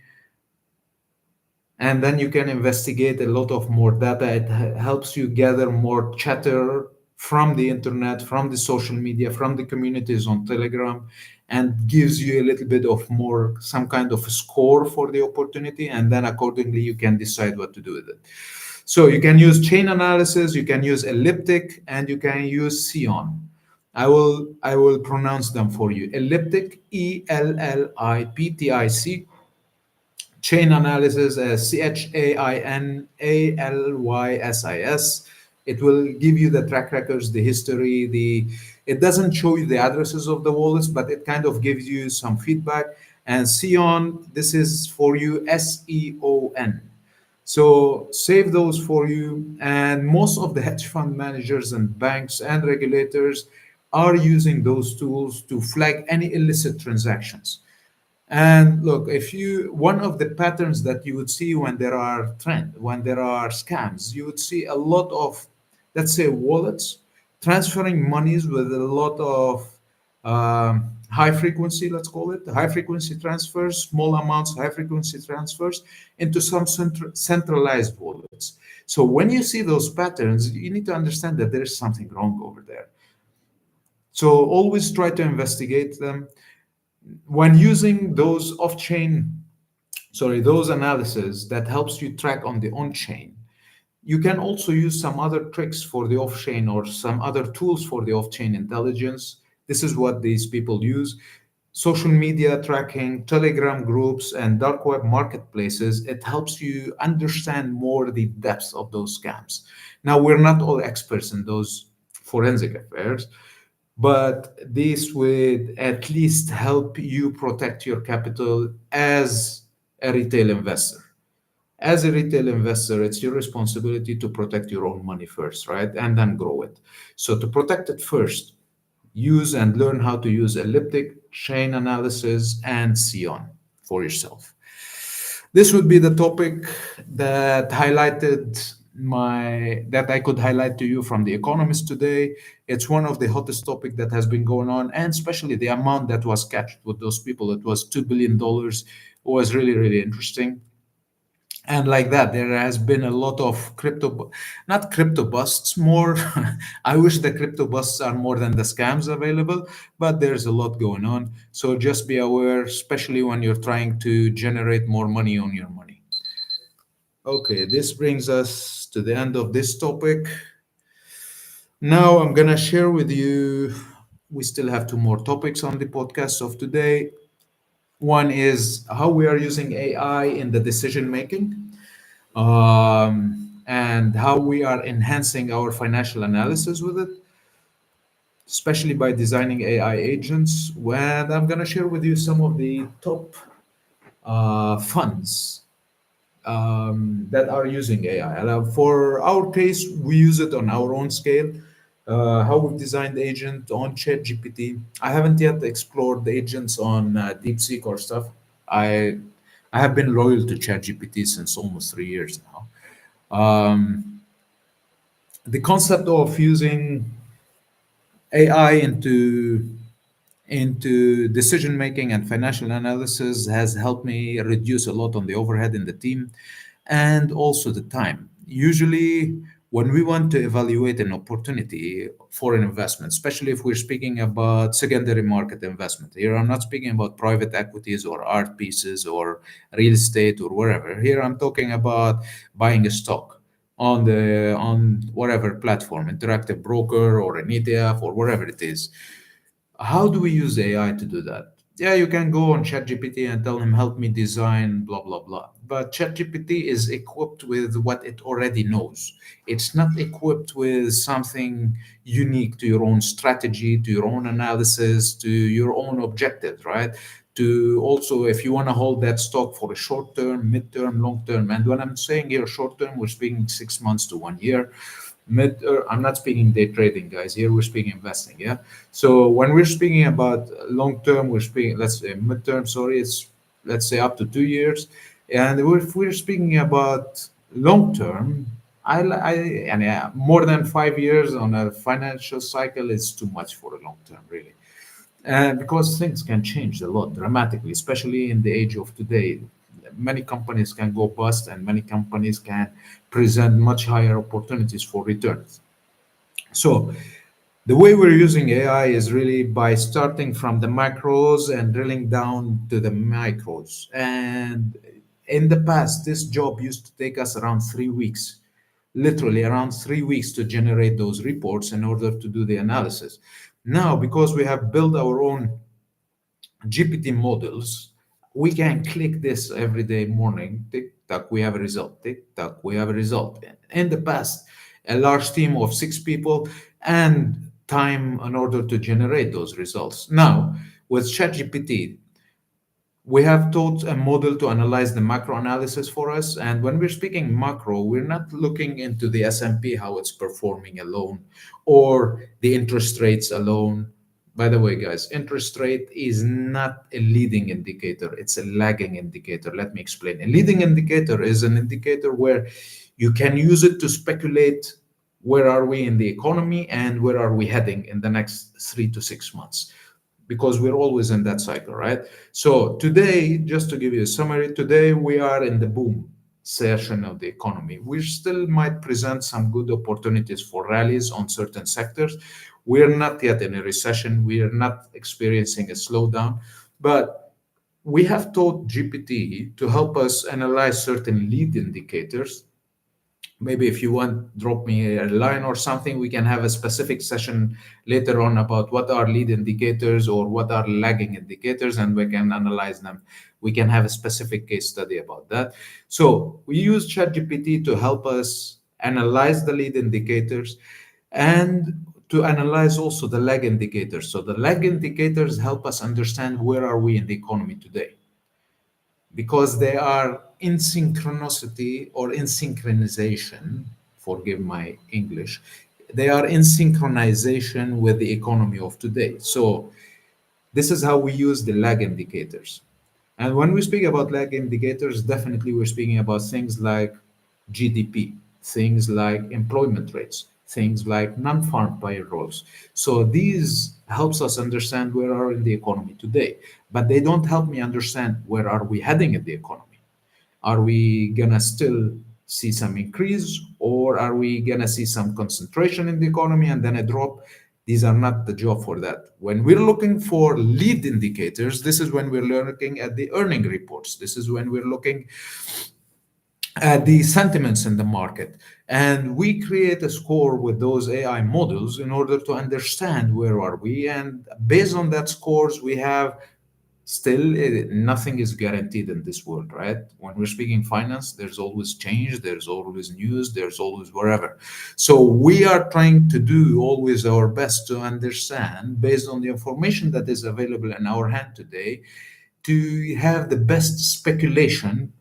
and then you can investigate a lot of more data. It helps you gather more chatter from the internet, from the social media, from the communities on Telegram, and gives you a little bit of more, some kind of a score for the opportunity, and then accordingly you can decide what to do with it. So you can use chain analysis, you can use elliptic, and you can use Sion. I will pronounce them for you. Elliptic, Elliptic, chain analysis as ChainAnalysis. It will give you the track records, the history, it doesn't show you the addresses of the wallets, but it kind of gives you some feedback. And Sion, this is for you, Seon. So save those for you. And most of the hedge fund managers and banks and regulators are using those tools to flag any illicit transactions. And look, if you one of the patterns that you would see when there are scams, you would see a lot of, let's say, wallets transferring monies with a lot of high frequency, let's call it high frequency transfers, small amounts, high frequency transfers into some centralized wallets. So when you see those patterns, you need to understand that there is something wrong over there. So always try to investigate them when using those analysis that helps you track on the on-chain. You can also use some other tricks for the off-chain or some other tools for the off-chain intelligence. This is what these people use. Social media tracking, Telegram groups, and dark web marketplaces. It helps you understand more the depths of those scams. Now, we're not all experts in those forensic affairs, but this would at least help you protect your capital as a retail investor. As a retail investor, it's your responsibility to protect your own money first, right? And then grow it. So to protect it first, use and learn how to use elliptic, chain analysis, and Sion for yourself. This would be the topic that I could highlight to you from The Economist today. It's one of the hottest topic that has been going on, and especially the amount that was catched with those people. It was $2 billion. Was really, really interesting. And like that, there has been a lot of not crypto busts, more. I wish the crypto busts are more than the scams available, but there's a lot going on. So just be aware, especially when you're trying to generate more money on your money. Okay, this brings us to the end of this topic. Now I'm gonna share with you. We still have two more topics on the podcast of today. One is how we are using AI in the decision making, and how we are enhancing our financial analysis with it, especially by designing AI agents. And I'm going to share with you some of the top funds that are using AI. And for our case, we use it on our own scale. how we've designed agent on ChatGPT. I haven't yet explored the agents on DeepSeek or stuff. I I have been loyal to ChatGPT since almost 3 years now. The concept of using AI into decision making and financial analysis has helped me reduce a lot on the overhead in the team and also the time. Usually, when we want to evaluate an opportunity for an investment, especially if we're speaking about secondary market investment, here I'm not speaking about private equities or art pieces or real estate or wherever. Here I'm talking about buying a stock on whatever platform, interactive broker or an ETF or whatever it is. How do we use AI to do that? Yeah, you can go on ChatGPT and tell him, help me design, blah, blah, blah. But ChatGPT is equipped with what it already knows. It's not equipped with something unique to your own strategy, to your own analysis, to your own objectives, right? To also, if you want to hold that stock for a short term, mid term, long term. And when I'm saying here short term, we're speaking 6 months to 1 year I'm not speaking day trading, guys. Here we're speaking investing. Yeah. So when we're speaking about long term, we're speaking, let's say midterm, sorry, it's let's say up to 2 years. And if we're speaking about long term, and yeah, more than 5 years on a financial cycle is too much for a long term, really. Because things can change a lot dramatically, especially in the age of today. Many companies can go bust, and many companies can present much higher opportunities for returns. So, the way we're using AI is really by starting from the macros and drilling down to the micros. And in the past, this job used to take us around 3 weeks, literally around 3 weeks to generate those reports in order to do the analysis. Now, because we have built our own GPT models, we can click this every day morning. Tick tock, we have a result. Tick tock, we have a result. In the past, a large team of 6 people and time in order to generate those results. Now, with ChatGPT, we have taught a model to analyze the macro analysis for us. And when we're speaking macro, we're not looking into the S&P, how it's performing alone, or the interest rates alone. By the way, guys, interest rate is not a leading indicator. It's a lagging indicator. Let me explain. A leading indicator is an indicator where you can use it to speculate where are we in the economy and where are we heading in the next 3 to 6 months, because we're always in that cycle, right? So today, just to give you a summary, today we are in the boom session of the economy. We still might present some good opportunities for rallies on certain sectors. We're not yet in a recession. We are not experiencing a slowdown, but we have taught GPT to help us analyze certain lead indicators. Maybe if you want, drop me a line or something, we can have a specific session later on about what are lead indicators or what are lagging indicators, and we can analyze them. We can have a specific case study about that. So we use ChatGPT to help us analyze the lead indicators and to analyze also the lag indicators. So the lag indicators help us understand where are we in the economy today, because they are in synchronicity or in synchronization, forgive my English, they are in synchronization with the economy of today. So this is how we use the lag indicators. And when we speak about lag indicators, definitely we're speaking about things like GDP, things like employment rates, things like non-farm payrolls. So these helps us understand where are in the economy today, but they don't help me understand where are we heading in the economy. Are we gonna still see some increase, or are we gonna see some concentration in the economy and then a drop? These are not the job for that. When we're looking for lead indicators, this is when we're looking at the earning reports. This is when we're looking the sentiments in the market. And we create a score with those AI models in order to understand where are we. And based on that scores, we have still nothing is guaranteed in this world, right? When we're speaking finance, there's always change, there's always news, there's always wherever. So we are trying to do always our best to understand, based on the information that is available in our hand today, to have the best speculation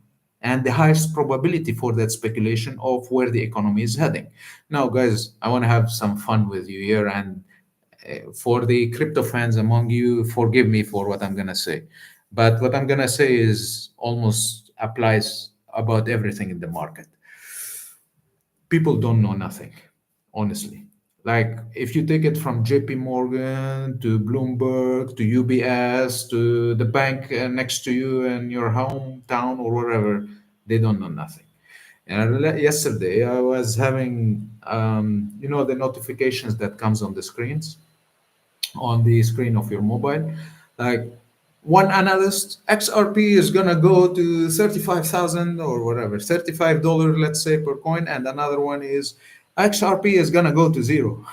and the highest probability for that speculation of where the economy is heading. Now, guys, I want to have some fun with you here, and for the crypto fans among you, forgive me for what I'm going to say. But what I'm going to say is almost applies about everything in the market. People don't know nothing, honestly. Like if you take it from JP Morgan to Bloomberg to UBS to the bank next to you in your hometown or wherever, they don't know nothing. And yesterday I was having, the notifications that comes on the screens, on the screen of your mobile, like one analyst XRP is gonna go to 35,000 or whatever, $35, let's say, per coin, and another one is XRP is gonna go to zero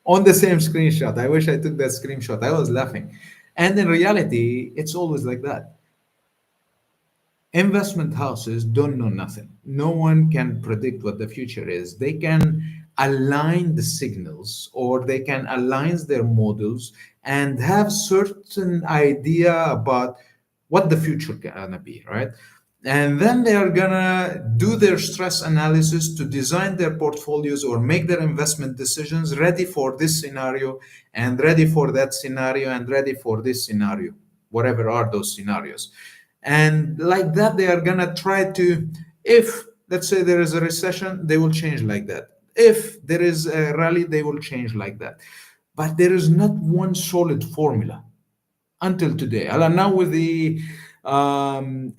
on the same screenshot. I wish I took that screenshot. I was laughing. And in reality, it's always like that. Investment houses don't know nothing. No one can predict what the future is. They can align the signals, or they can align their models and have certain idea about what the future gonna be, right? And then they are gonna do their stress analysis to design their portfolios or make their investment decisions ready for this scenario and ready for that scenario and ready for this scenario, whatever are those scenarios. And like that, they are gonna try to, if let's say there is a recession, they will change like that. If there is a rally, they will change like that. But there is not one solid formula until today. And now with the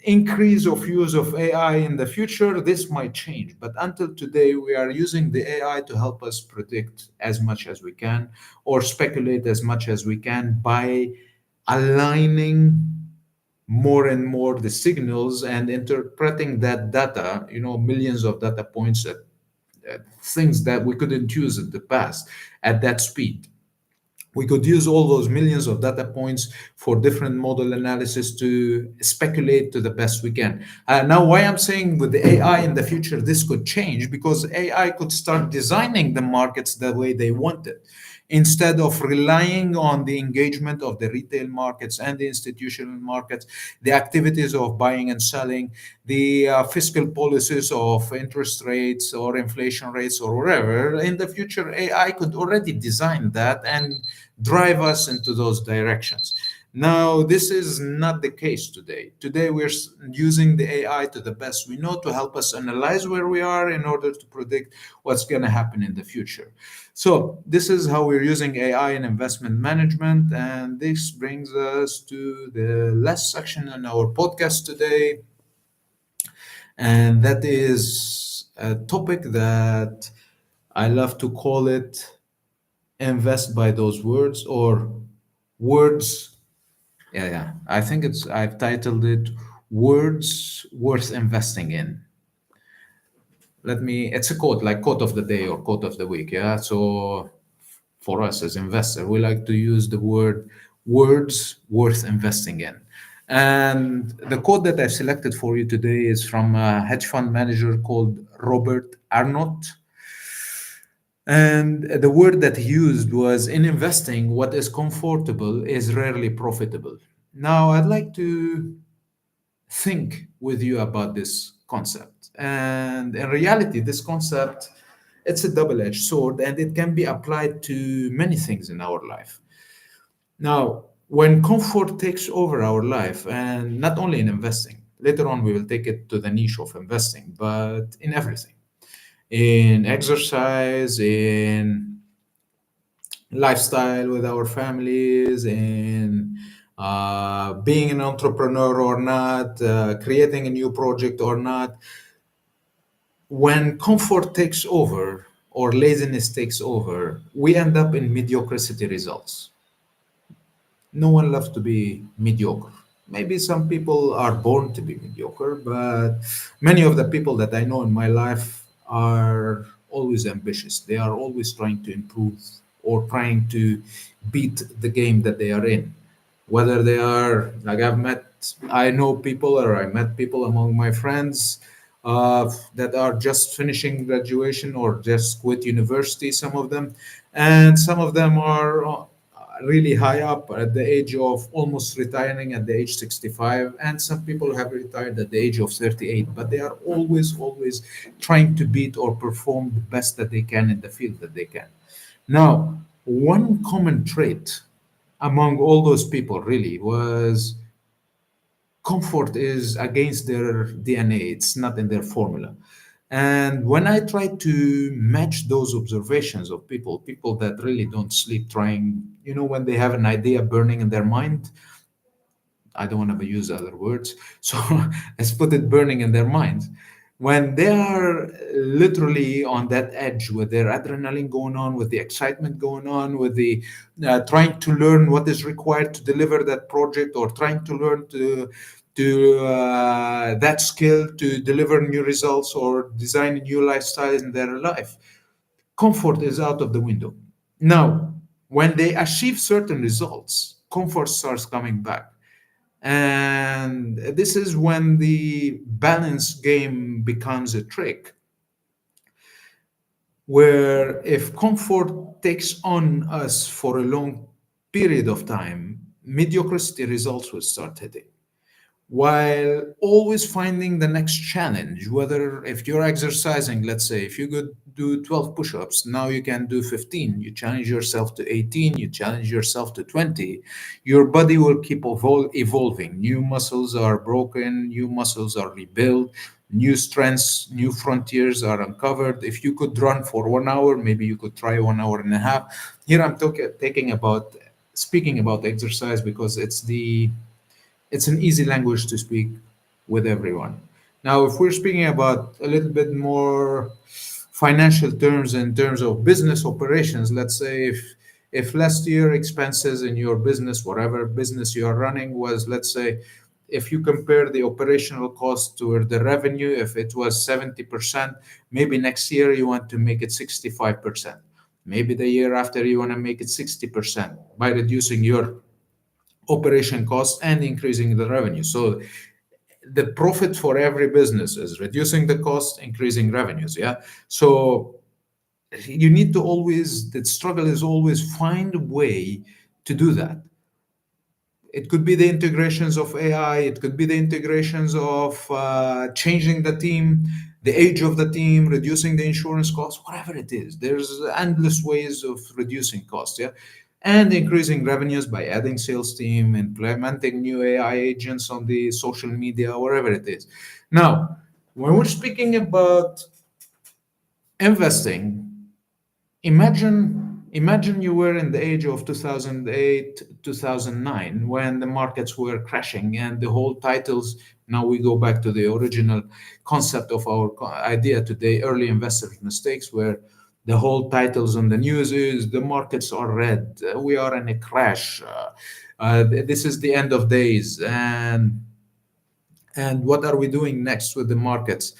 increase of use of AI in the future, this might change. But until today, we are using the AI to help us predict as much as we can or speculate as much as we can by aligning more and more the signals and interpreting that data, millions of data points, things that we couldn't use in the past at that speed. We could use all those millions of data points for different model analysis to speculate to the best we can. Now, why I'm saying with the AI in the future, this could change, because AI could start designing the markets the way they want it. Instead of relying on the engagement of the retail markets and the institutional markets, the activities of buying and selling, the fiscal policies of interest rates or inflation rates or whatever, in the future, AI could already design that and drive us into those directions. Now, this is not the case today. Today, we're using the AI to the best we know to help us analyze where we are in order to predict what's going to happen in the future. So, this is how we're using AI in investment management. And this brings us to the last section in our podcast today. And that is a topic that I love to call it invest by those words, or words. Yeah. I think I've titled it Words Worth Investing In. It's a quote, like quote of the day or quote of the week. Yeah. So for us as investor, we like to use the word words worth investing in. And the quote that I've selected for you today is from a hedge fund manager called Robert Arnott. And the word that he used was, in investing, what is comfortable is rarely profitable. Now, I'd like to think with you about this concept. And in reality, this concept, it's a double-edged sword, and it can be applied to many things in our life. Now, when comfort takes over our life, and not only in investing, later on we will take it to the niche of investing, but in everything, in exercise, in lifestyle with our families, in being an entrepreneur or not, creating a new project or not. When comfort takes over or laziness takes over, we end up in mediocrity results. No one loves to be mediocre. Maybe some people are born to be mediocre, but many of the people that I know in my life are always ambitious. They are always trying to improve or trying to beat the game that they are in. Whether they are, like, I know people, or I met people among my friends that are just finishing graduation or just quit university, some of them, and some of them are really high up at the age of almost retiring at the age 65, and some people have retired at the age of 38, but they are always trying to beat or perform the best that they can in the field that they can. Now, one common trait among all those people really was comfort is against their DNA. It's not in their formula. And when I try to match those observations of people that really don't sleep, trying, when they have an idea burning in their mind, I don't want to use other words. So let's put it burning in their minds. When they are literally on that edge with their adrenaline going on, with the excitement going on, with the trying to learn what is required to deliver that project, or trying to learn to that skill to deliver new results or design new lifestyles in their life, comfort is out of the window. Now, when they achieve certain results, comfort starts coming back. And this is when the balance game becomes a trick, where if comfort takes on us for a long period of time, mediocrity results will start hitting, while always finding the next challenge. Whether if you're exercising, let's say if you could do 12 push-ups, now you can do 15, you challenge yourself to 18, you challenge yourself to 20, your body will keep evolving. New muscles are broken, new muscles are rebuilt, new strengths, new frontiers are uncovered. If you could run for 1 hour, maybe you could try 1 hour and a half. Here I'm taking about speaking about exercise because it's an easy language to speak with everyone. Now, if we're speaking about a little bit more financial terms in terms of business operations, let's say if last year expenses in your business, whatever business you are running, was, let's say, if you compare the operational cost to the revenue, if it was 70%, maybe next year you want to make it 65%. Maybe the year after you want to make it 60% by reducing your operation costs and increasing the revenue. So the profit for every business is reducing the cost, increasing revenues. Yeah. So you need to always, the struggle is always find a way to do that. It could be the integrations of AI, it could be the integrations of changing the team, the age of the team, reducing the insurance costs, whatever it is. There's endless ways of reducing costs, yeah, and increasing revenues by adding sales team, implementing new AI agents on the social media, wherever it is. Now, when we're speaking about investing, imagine you were in the age of 2008, 2009, when the markets were crashing and the whole titles. Now we go back to the original concept of our idea today, early investors mistakes, where the whole titles on the news is the markets are red, we are in a crash, this is the end of days, and what are we doing next with the markets?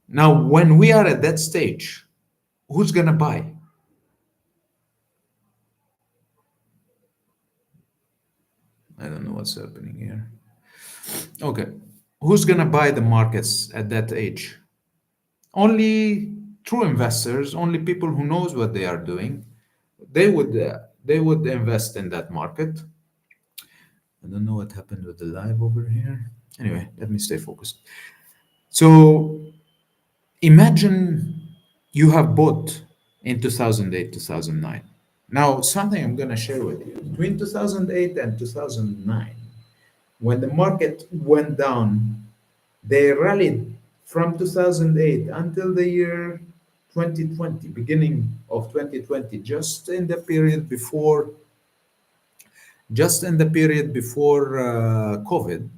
Now when we are at that stage, who's going to buy? I don't know what's happening here. Okay. Who's going to buy the markets at that age? Only true investors, only people who knows what they are doing. They would invest in that market. I don't know what happened with the live over here. Anyway, let me stay focused. So imagine you have bought in 2008, 2009. Now, something I'm going to share with you. Between 2008 and 2009, when the market went down, they rallied from 2008 until the year 2020, beginning of 2020, just in the period before COVID,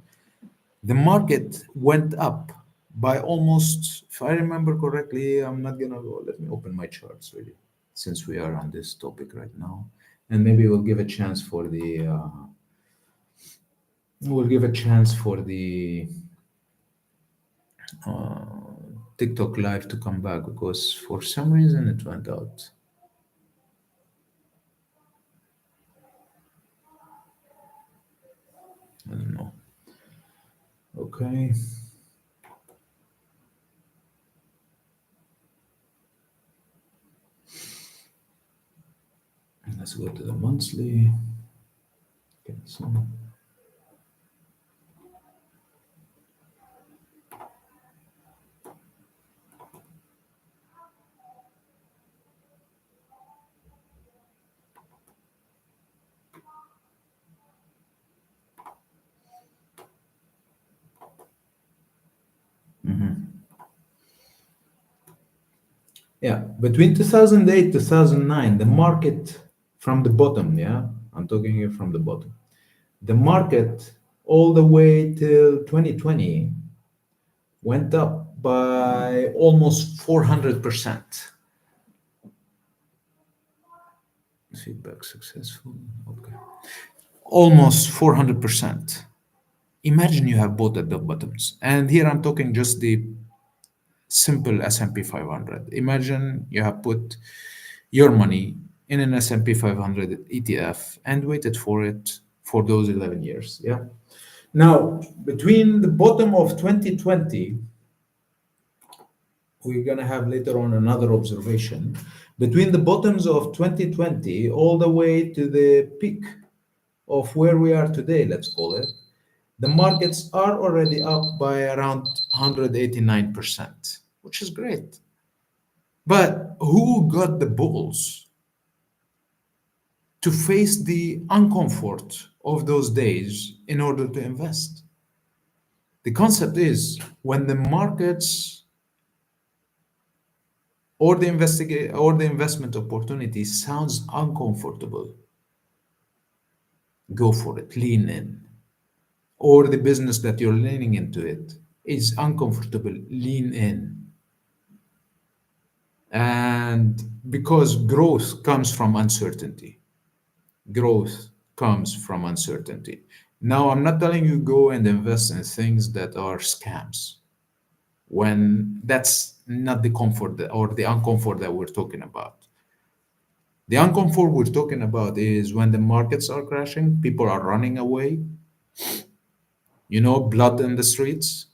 the market went up by almost, if I remember correctly, I'm not gonna go, let me open my charts really, since we are on this topic right now, and maybe we'll give a chance for the TikTok live to come back because for some reason it went out. I don't know. Okay. Let's go to the monthly. Cancel. Yeah, between 2008 2009, the market from the bottom, yeah, I'm talking here from the bottom. The market all the way till 2020 went up by almost 400%. Feedback successful. Okay. Almost 400%. Imagine you have bought at the bottoms. And here I'm talking just the simple S&P 500. Imagine you have put your money in an S&P 500 ETF and waited for it for those 11 years. Yeah. Now, between the bottom of 2020, we're going to have later on another observation. Between the bottoms of 2020 all the way to the peak of where we are today, let's call it, the markets are already up by around 189%, which is great. But who got the balls to face the uncomfort of those days in order to invest? The concept is when the markets or the investment opportunity sounds uncomfortable, go for it, lean in. Or the business that you're leaning into it is uncomfortable, lean in. And because growth comes from uncertainty, growth comes from uncertainty. Now, I'm not telling you go and invest in things that are scams, when that's not the comfort or the uncomfort that we're talking about. The uncomfort we're talking about is when the markets are crashing, people are running away, blood in the streets.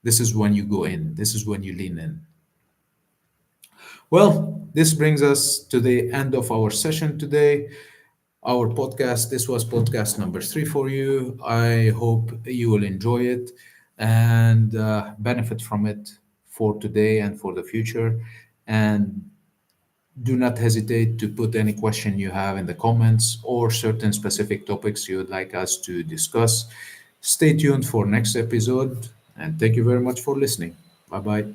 This is when you go in, this is when you lean in. Well, this brings us to the end of our session today, our podcast. This was podcast number 3 for you. I hope you will enjoy it and benefit from it for today and for the future. And do not hesitate to put any question you have in the comments or certain specific topics you would like us to discuss. Stay tuned for next episode and thank you very much for listening. Bye bye.